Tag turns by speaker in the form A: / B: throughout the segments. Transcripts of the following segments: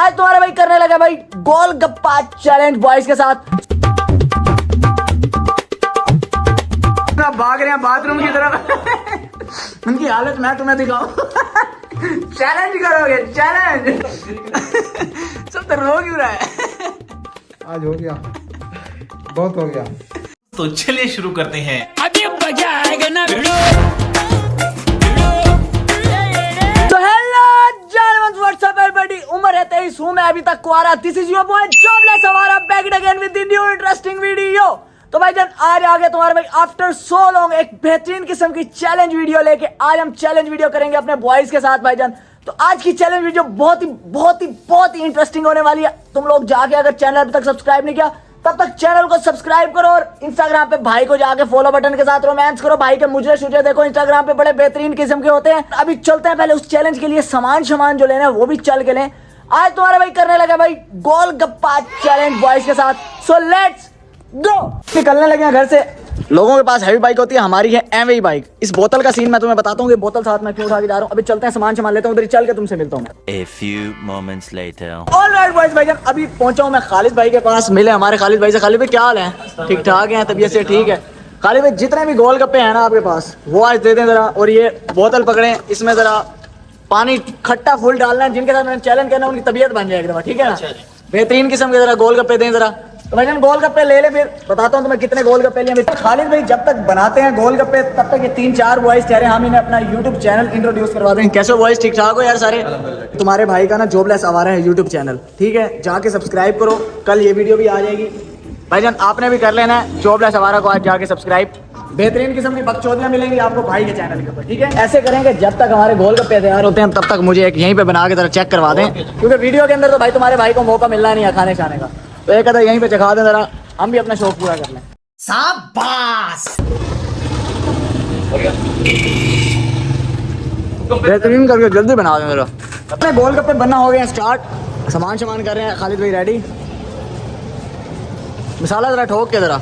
A: आज तुम्हारा भाई करने लगा भाई गोलगप्पा चैलेंज बॉयज के साथ। भाग रहे हैं बाथरूम की तरफ। उनकी हालत मैं तुम्हें दिखाऊं। चैलेंज करोगे चैलेंज। सब तो रो क्यों रहा है?
B: आज हो गया, बहुत हो गया।
C: तो चलिए शुरू करते हैं।
A: अभी मजा आएगा ना भिड़ो। तो हेलो जान व्हाट्सअप एवरीबॉडी, उम्र है 23, हूं मैं अभी तक कुआरा। This is your boy jobless, हमारा back again with the new interesting video. तो भाई जान आज आ गए तुम्हारे भाई आफ्टर सो लॉन्ग एक बेहतरीन किस्म की चैलेंज वीडियो लेके। आज हम चैलेंज वीडियो करेंगे अपने बॉयज के साथ भाईजान। तो आज की चैलेंज वीडियो बहुत ही इंटरेस्टिंग होने वाली है। तुम लोग जाके अगर चैनल अभी तक सब्सक्राइब नहीं किया तब तक चैनल को सब्सक्राइब करो और इंस्टाग्राम पे भाई को जाके फॉलो बटन के साथ रोमांस करो। भाई के मुझे शुजे देखो इंस्टाग्राम पे बड़े बेहतरीन किस्म के होते हैं। अभी चलते हैं पहले उस चैलेंज के लिए सामान जो लेना है वो भी चल के लें। आज तुम्हारा भाई करने लगा भाई गोलगप्पा चैलेंज बॉयज के साथ। So let's go. निकलने लगे हैं घर से। लोगों के पास हैवी बाइक होती है, हमारी है एमवी बाइक। इस बोतल का सीन मैं तुम्हें बताता हूँ कि बोतल साथ में क्यों उठा के जा रहा हूँ। अभी चलते हैं सामान लेते हैं, उधर चल के तुमसे मिलता हूँ।
D: A few moments later.
A: Alright boys भाईजान, अभी पहुंचा हूँ मैं खालिद भाई के पास। मिले हमारे खालिद भाई से। खालिद भाई क्या हाल है? ठीक ठाक है, तबीयत से ठीक है? खालिद भाई जितने भी गोलगप्पे हैं ना आपके पास वो आज दे दें जरा। और ये बोतल पकड़े, इसमें जरा पानी खट्टा फुल डालना है। जिनके साथ मैंने चैलेंज करना है उनकी तबीयत बन जाए एकदम, ठीक है ना? बेहतरीन किस्म के जरा गोलगप्पे दें जरा। तो भाईजान गोलगप्पे ले ले, फिर बताता हूँ तुम्हें कितने गोलगप्पे लिए। खालिद भाई जब तक बनाते हैं गोलगप्पे तब तक ये 3-4 बॉयज कह रहे हैं हम इन्हें अपना यूट्यूब चैनल इंट्रोड्यूस करवा दें। कैसे बॉयज, ठीक ठाक हो यार सारे? तुम्हारे भाई का ना जॉबलेस आवारा है यूट्यूब चैनल, ठीक है? जाके सब्सक्राइब करो, कल ये वीडियो भी आ जाएगी। भाईजान आपने भी कर लेना है जॉबलेस आवारा को आज जाके सब्सक्राइब। बेहतरीन किस्म की बकचोदियां मिलेंगी आपको भाई के चैनल के ऊपर, ठीक है? ऐसे करेंगे जब तक हमारे गोलगप्पे तैयार होते हैं तब तक मुझे एक यहीं पे बना के जरा चेक करवा दें, क्योंकि वीडियो के अंदर तो भाई तुम्हारे भाई को मौका मिलना नहीं है खाने खाने का। तो एक अदर यहीं पे चखा दें जरा, हम भी अपना शौक पूरा कर लें। शाबाश। बेहतरीन करके जल्दी बना दें जरा। अपने गोलगप्पे बनना हो गए स्टार्ट। सामान कर रहे हैं खालिद भाई रेडी। मसाला जरा ठोक के जरा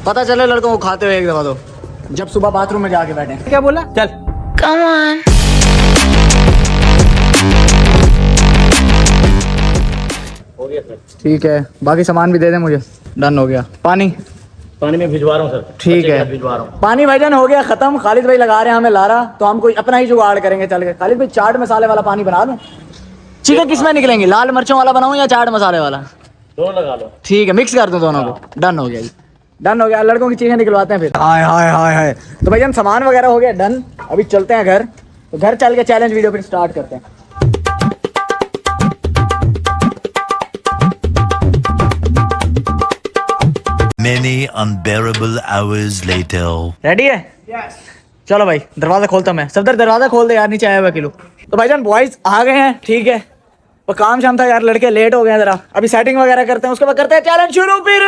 A: पता चले लड़कों को खाते हुए एक दफा तो, जब सुबह बाथरूम में जाके बैठे। क्या बोला? चल कम ऑन। हो गया सर, ठीक है। बाकी सामान भी दे दें मुझे। डन हो गया। पानी
C: में भिजवा रहा हूँ सर।
A: ठीक है,
C: भिजवा रहा हूँ।
A: पानी भाईजान हो गया खत्म। खालिद भाई लगा रहे हैं हमें लारा, तो हम कोई अपना ही जुगाड़ करेंगे चल के। खालिद भाई चाट मसाले वाला पानी बना दूं? चिकन किस में निकलेंगे, लाल मिर्चों वाला बनाऊं या चाट मसाले वाला?
C: दोनों लगा लो।
A: ठीक है, मिक्स कर दूं दोनों को। डन हो गया जी, डन हो गया। लड़कों की चीजें निकलवाते हैं फिर। हाय हाय हाय हाय। तो भाईजान सामान वगैरह हो गया डन। अभी चलते हैं घर। तो घर चल के चैलेंज वीडियो फिर स्टार्ट करते हैं।
D: Many unbearable hours later.
A: Ready है? यस। चलो भाई दरवाजा खोलता हूं मैं। सफदर दरवाजा खोल दे यार, नीचे आया हुआ किलो। तो भाईजान बॉयज आ गए हैं, ठीक है? वो काम शाम था यार, लड़के लेट हो गए हैं जरा। अभी सेटिंग वगैरह करते हैं, उसके बाद करते हैं चैलेंज शुरू। फिर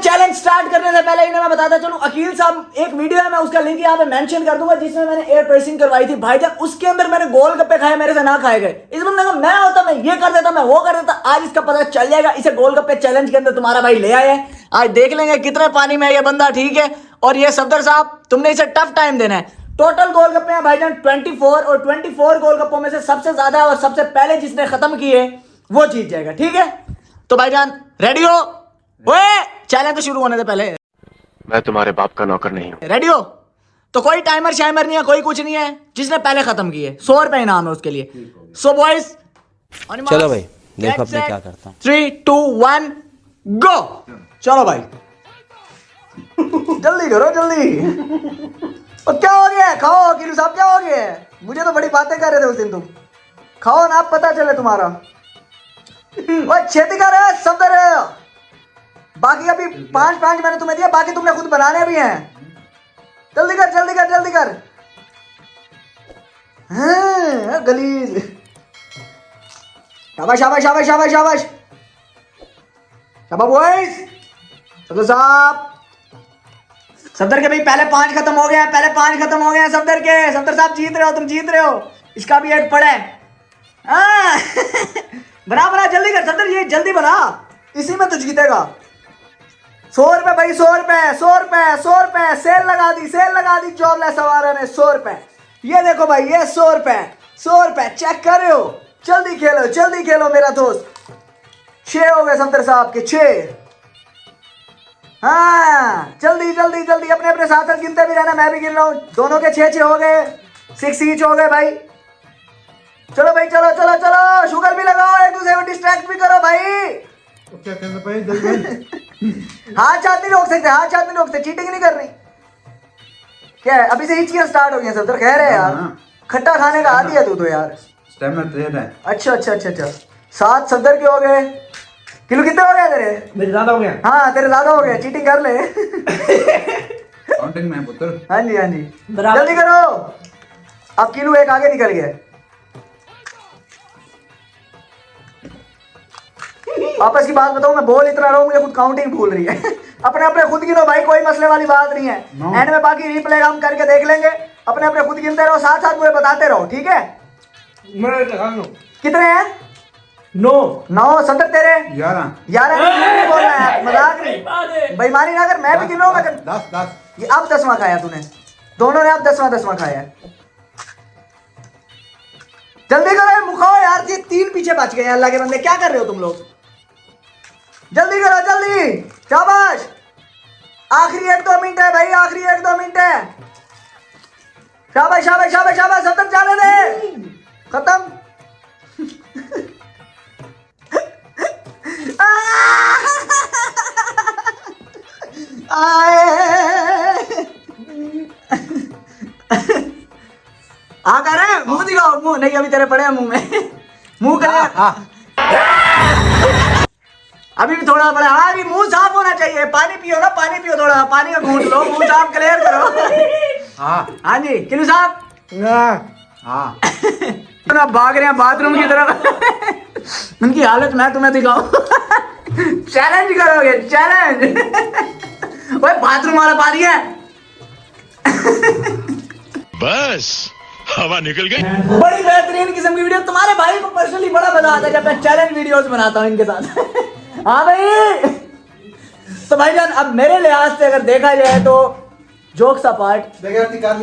A: चैलेंज स्टार्ट करने से पहले इन्हें मैं बताता चलूं, अकील साहब एक वीडियो है, मैं उसका लिंक यहाँ पे मेंशन कर दूंगा, जिसमें मैंने एयर प्रेसिंग करवाई थी भाईजान। उसके अंदर मैंने गोलगप्पे खाए, मेरे से ना खाए गए। इस बंदे को मैं होता मैं ये कर देता, मैं वो कर देता। आज इसका पता चल जाएगा। इसे गोलगप्पे चैलेंज के अंदर तुम्हारा भाई ले आया है। आज देख लेंगे कितने पानी में है ये बंदा, ठीक है? और ये सफदर साहब तुमने इसे टफ टाइम देना है। टोटल गोलगप्पे हैं भाईजान 24, और 24 गोलगप्पों में से सबसे ज्यादा और सबसे पहले जिसने खत्म किए वो जीत जाएगा, ठीक है? तो भाईजान रेडी हो? ओए चैलेंज तो शुरू होने से पहले,
E: मैं तुम्हारे बाप का नौकर नहीं हूँ।
A: रेडी हो? तो कोई टाइमर शाइमर नहीं है, कोई कुछ नहीं है। जिसने पहले खत्म किए 100 रुपए इनाम है उसके लिए। सो बॉयज
F: चलो भाई देखो अब मैं क्या करता हूँ।
A: 3, 2, 1 गो। चलो भाई जल्दी करो जल्दी। और क्या हो गया? खाओ किलू साहब, क्या हो गया? मुझे तो बड़ी बातें कर रहे थे उस दिन तुम। खाओ ना, पता चले तुम्हारा। वो छेती कर रहे सब रहे। बाकी अभी 5 मैंने तुम्हें दिया, बाकी तुमने खुद बनाने भी हैं। जल्दी कर जल्दी कर जल्दी कर। हाँ, गलीज। शाबाश शाबाश शाबाश शाबाश शाबाश शाबाश बॉयज। सफदर साहब, सफदर के भाई पहले 5 खत्म हो गया, पहले 5 खत्म हो गए सफदर के। सफदर साहब जीत रहे हो, तुम जीत रहे हो। इसका भी एक पड़ा है। हाँ बना बना जल्दी कर सफदर, ये जल्दी बना, इसी में तो जीतेगा। ₹100 भाई, ₹100 सेल लगा दी जॉबलेस आवारा ने। ₹100 ये देखो भाई, ये ₹100 चेक कर रहे हो। जल्दी खेलो मेरा दोस्त। 6 हो गए सफदर साहब के, 6। हाँ जल्दी अपने अपने साथ गिनते भी रहना, मैं भी गिन रहा हूँ। दोनों के 6 हो गए, 6 ईच हो गए भाई। चलो भाई, चलो शुगर भी लगाओ, एक दूसरे को डिस्ट्रैक्ट भी करो भाई।
B: क्या करना भाई, जल्दी
A: हाथ नहीं रोक सकते, चीटिंग नहीं करनी। क्या है, अभी से हिचकियां स्टार्ट हो गई हैं सफदर। खैर है यार, खट्टा खाने का आदी है तू तो यार।
B: स्टैमिना ट्रेन है।
A: अच्छा 7 सफदर के हो गए। किलो कितने हो गए तेरे?
B: मेरे ज्यादा हो गया।
A: हाँ तेरे ज्यादा हो गए, चीटिंग कर ले।
B: काउंटिंग में पुत्र।
A: हाँ जी जल्दी करो। अब किलो एक आगे निकल गया। आपस की बात बताऊं, मैं बोल इतना रहा हूं, मुझे खुद काउंटिंग भूल रही है। अपने खुद गिनो भाई, कोई मसले वाली बात नहीं है। एंड में बाकी रिप्ले हम करके देख लेंगे। अपने खुद गिनते रहो, साथ मुझे बताते रहो, ठीक है? कितने हैं? 9 सफदर तेरे
B: 11
A: नहीं बोल रहा है, मजाक नहीं, बेईमानी ना कर। मैं भी गिन रहा हूं।
B: 10
A: ये अब 10वां खाया तूने, दोनों ने अब 10वां खाया है। जल्दी करो, मुखाओ यार, ये 3 पीछे बच गए। अल्लाह के बंदे, क्या कर रहे हो तुम लोग? जल्दी करो, शाबाश। आखिरी 1-2 मिनट है भाई, आखिरी 1-2 मिनट है। शाबाश, सफदर जाने दे। खत्म। कर रहे, मुंह दिखाओ, मुंह नहीं, अभी तेरे पड़े हैं मुंह में। मुंह कर, अभी भी थोड़ा बड़ा। हाँ अभी मुंह साफ होना चाहिए। पानी पियो ना, थोड़ा पानी का घूंट लो, मुंह साफ क्लियर करो। हाँ जी किलू साहब।
B: हाँ
A: आप भाग रहे हैं बाथरूम की तरफ। उनकी हालत मैं तुम्हें दिखाऊं। चैलेंज करोगे, चैलेंज। ओए बाथरूम वाला पानी है।
G: बस हवा निकल गई।
A: बड़ी बेहतरीन किस्म की वीडियो। तुम्हारे भाई को पर्सनली बड़ा मजा आता है जब मैं चैलेंज वीडियोस बनाता हूँ इनके साथ। हाँ भाई, तो भाईजान अब मेरे लिहाज से अगर देखा जाए तो जोक्स अपार्ट,
B: बेगैरती कर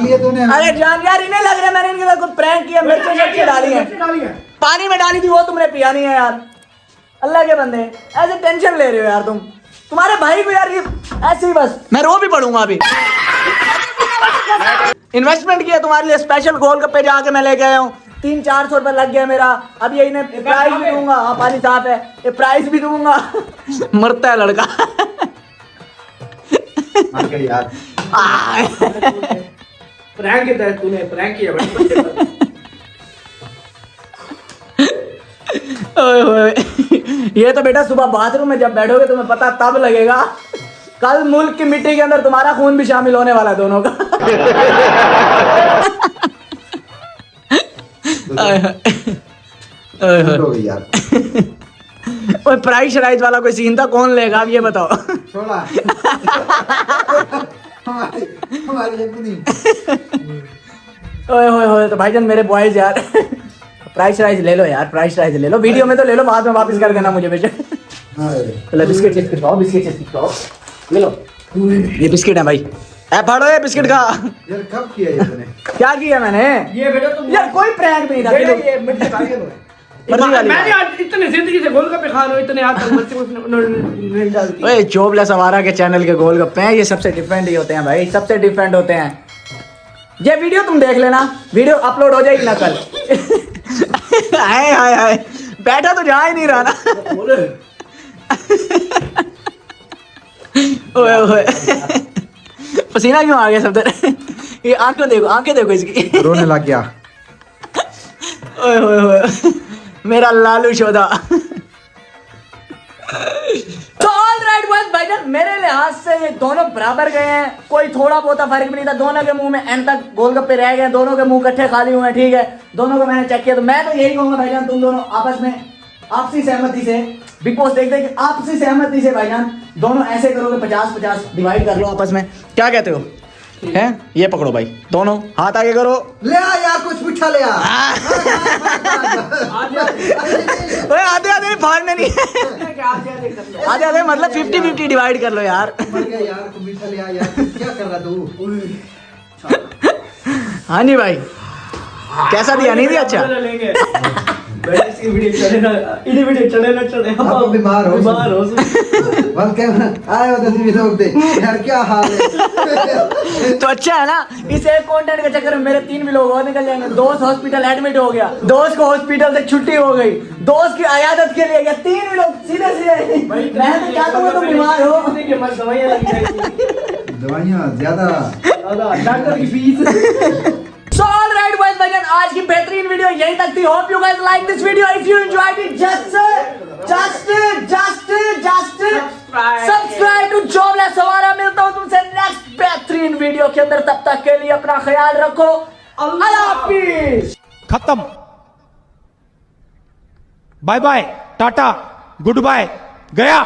B: लिया तूने।
A: अरे जान यार, इन्हें लग रहा है मैंने इनके साथ कुछ प्रैंक किया, मिर्ची डाली है, पानी में डाली थी, वो तुमने पिया नहीं है यार। अल्लाह के बंदे, ऐसे टेंशन ले रहे हो यार तुम। तुम्हारे भाई को यार ये ऐसे ही बस मैं रो भी पड़ूंगा अभी। इन्वेस्टमेंट किया तुम्हारे लिए, स्पेशल गोलगप्पे जाके मैं लेके आया हूँ। 300-400 रुपए लग गया मेरा। अब ये इन्हें प्राइस भी दूंगा। हाँ पानी साफ है, ये प्राइस भी दूंगा। मरता है लड़का।
B: यार
C: प्रैंक के तहत तूने प्रैंक किया बच्चे पर।
A: ये तो बेटा सुबह बाथरूम में जब बैठोगे तुम्हें पता तब लगेगा। कल मुल्क की मिट्टी के अंदर तुम्हारा खून भी शामिल होने वाला है दोनों का।
B: यार
A: ओए प्राइस राइज वाला कोई सीन था, कौन लेगा अब ये बताओ।
B: छोड़ा। हमारी
A: ओए तो भाईजान मेरे बॉयज यार, प्राइस राइज ले लो यार, प्राइस राइज ले लो। वीडियो में तो ले लो, बाद में वापस कर देना मुझे बेशक। चलो बिस्किट खाओ, ले लो। ये बिस्किट है भाई, ऐ फाड़ो ये बिस्किट का।
B: यार कब किया ये तूने?
A: क्या किया मैंने?
C: ये बेटा तुम
A: यार कोई प्रैंक नहीं था।
C: ये मिर्ची खा के लो। मैंने आज इतने जिंदगी से गोलगप्पे खा रहा हूं, इतने आज तक मिर्ची नहीं डालती।
A: ओए जोबलेस आवारा के चैनल के गोलगप्पे हैं, ये सबसे डिफरेंट ही होते हैं भाई, सबसे डिफरेंट होते हैं। ये वीडियो तुम देख लेना, वीडियो अपलोड हो जाएगी ना कल। हाय बैठा तो जा ही नहीं रहा ना। ओए पसीना क्यों आ गया सब? ये आंखें देखो इसकी।
B: रोने लग गया।
A: ओए मेरा लालू शोदा। तो ऑलराइट बॉयज भाईजान, मेरे लिहाज से ये दोनों बराबर गए हैं, कोई थोड़ा बहुत फर्क भी नहीं था। दोनों के मुंह में एंड तक गोलगप्पे रह गए, दोनों के मुंह कट्ठे खाली हुए हैं, ठीक है। दोनों को मैंने चेक किया, तो मैं तो यही कहूंगा भाईजान, तुम दोनों आपस में आपसी सहमति से, बिग बॉस देखते हैं कि आपसी सहमति से भाईजान दोनों ऐसे करोगे 50-50 डिवाइड कर लो आपस में। क्या कहते हो? हैं ये पकड़ो भाई दोनों हाथ आगे करो
B: ले आ यार कुछ पूछा ले आ
A: ओए आधे आधे फाड़ने नहीं आधे आधे मतलब 50-50 डिवाइड कर लो यार
B: मर गया यार कुछ मीठा ले आ यार क्या कर रहा तू
A: हाँ जी भाई कैसा दिया नहीं दिया अच्छा
C: इसकी वीडियो चले ना इन्हीं वीडियो चले ना चले
B: आप बीमार हो बस क्या आए हो 10 मिनट पे यार क्या हाल है
A: तो अच्छा है ना इस एक कंटेंट के चक्कर में मेरे 3 भी लोग और निकल जाएंगे दोस्त हॉस्पिटल एडमिट हो गया दोस्त को हॉस्पिटल से छुट्टी हो गई दोस्त की अयादत के लिए गया 3 भी लोग सीधे सीधे मैं तो चाहता हूँ तुम बीमार हो
C: दवाइयाँ लग जाएगी
B: दवाइयाँ ज्यादा
C: डॉक्टर की fees
A: So alright boys again आज की बेहतरीन वीडियो यहीं तक थी hope you guys like this video if you enjoyed it just subscribe to Jobless हमारा मिलता हूँ तुमसे नेक्स्ट बेहतरीन वीडियो के अंदर तब तक के लिए अपना ख्याल रखो अल्लाह हाफिज
H: खत्म bye bye tata goodbye गया